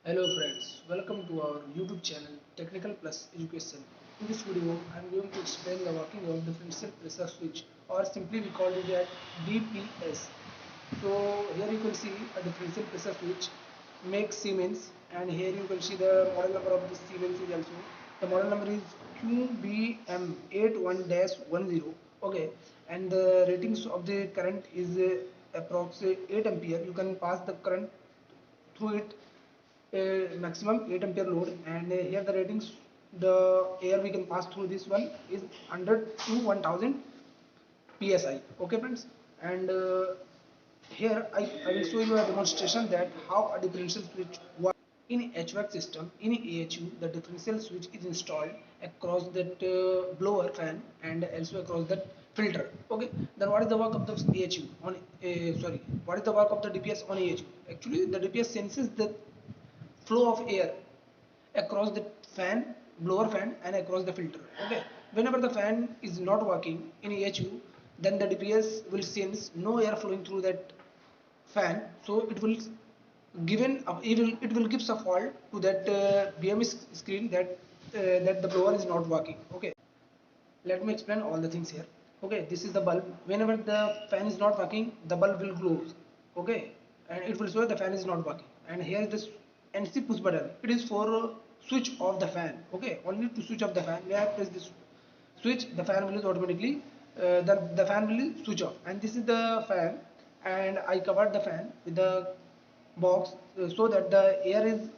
Hello friends, welcome to our YouTube channel Technical Plus Education. In this video, I am going to explain the working of differential pressure switch, or simply we call it as DPS. So here you can see a differential pressure switch makes Siemens, and here you can see the model number of this Siemens is also. The model number is QBM81-10. Okay, and the ratings of the current is approximately 8 ampere. You can pass the current through it maximum 8 ampere load, and here the ratings, the air we can pass through this one is 100 to 1000 psi. Okay friends, and here I will show you a demonstration that how a differential switch works. In HVAC system, in AHU, the differential switch is installed across that blower fan and also across that filter. Okay, then what is the work of the AHU on what is the work of the DPS on AHU? Actually, the DPS senses the flow of air across the fan, blower fan, and across the filter. Okay, whenever the fan is not working in AHU, then the DPS will sense no air flowing through that fan, so it will gives a fault to that BME screen that the blower is not working. Okay, let me explain all the things here. Okay, this is the bulb. Whenever the fan is not working, the bulb will glow. Okay, and it will show the fan is not working. And here is this NC push button. It is for switch off the fan. Okay, only to switch off the fan. When I press this switch, the fan will automatically the fan will switch off. And this is the fan, and I covered the fan with the box so that the air is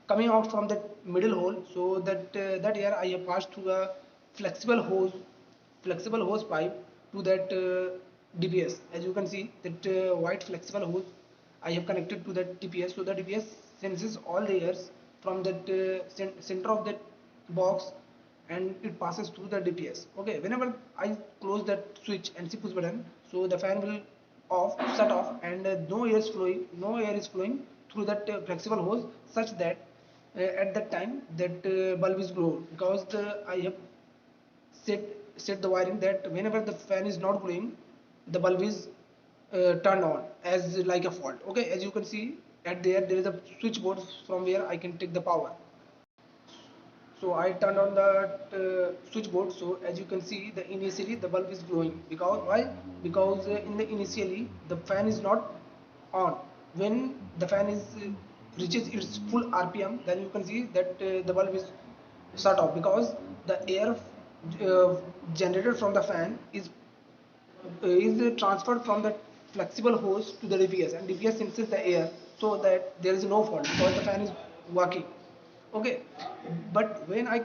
coming out from that middle hole, so that air I have passed through a flexible hose pipe to that DPS. As you can see, that white flexible hose I have connected to that DPS, so the DPS senses all the airs from that center of that box, and it passes through the DPS. Okay, whenever I close that switch and push button, so the fan will shut off, and no air is flowing through that flexible hose, such that at that time that bulb is glowed, because I have set set the wiring that whenever the fan is not glowing, the bulb is turned on as like a fault. Okay, as you can see, at there is a switchboard from where I can take the power. So I turned on the switchboard. So as you can see, the initially the bulb is glowing. Because why? Because in the initially the fan is not on. When the fan is reaches its full RPM, then you can see that the bulb is shut off, because the air uh, generated from the fan is transferred from the flexible hose to the DPS, and DPS senses the air, so that there is no fault because the fan is working. Okay, but when I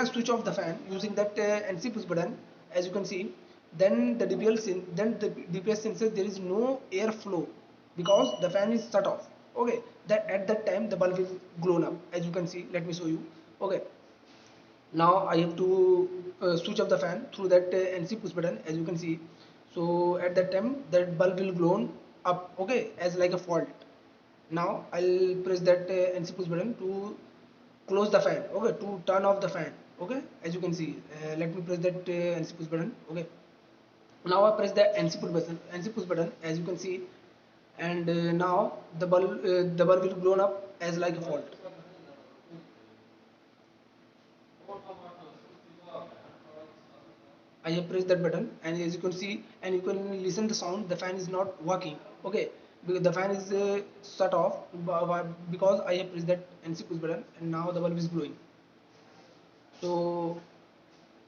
switch off the fan using that NC push button, as you can see, then the DPS senses there is no air flow because the fan is shut off. Okay, that at that time the bulb is blown up, as you can see. Let me show you. Okay, now I have to switch off the fan through that NC push button, as you can see. So at that time that bulb will blown up, okay, as like a fault. Now I'll press that NC push button to close the fan, okay, to turn off the fan. Okay, as you can see, let me press that NC push button. Okay, now I press the NC push button, as you can see, and now the bulb will blown up as like a fault. I have pressed that button, and as you can see, and you can listen the sound, the fan is not working. Okay, because the fan is shut off because I have pressed that NC push button, and now the bulb is glowing. So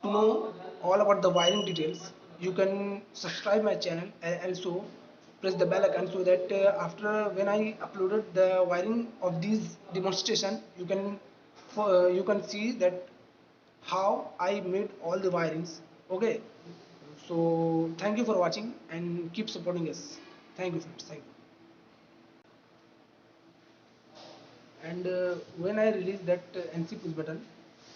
to know all about the wiring details, you can subscribe my channel and also press the bell icon, so that after when I uploaded the wiring of these demonstration, you can see that how I made all the wirings. Okay, so thank you for watching and keep supporting us. Thank you friends, thank you. And when I release that NC push button,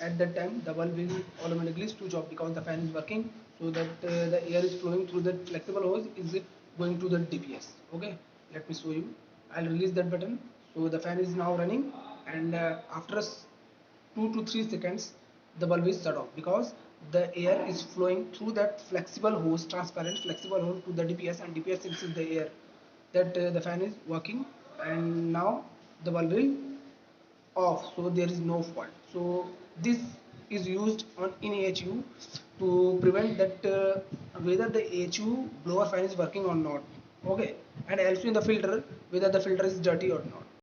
at that time the bulb will automatically switch off because the fan is working, so that the air is flowing through the flexible hose is going to the DPS. Okay, let me show you. I'll release that button, so the fan is now running, and after 2 to 3 seconds the bulb is shut off, because the air is flowing through that flexible hose, transparent flexible hose, to the DPS, and DPS senses the air that the fan is working, and now the bulb will off, so there is no fault. So this is used on in AHU to prevent that whether the AHU blower fan is working or not. Okay, and also in the filter whether the filter is dirty or not.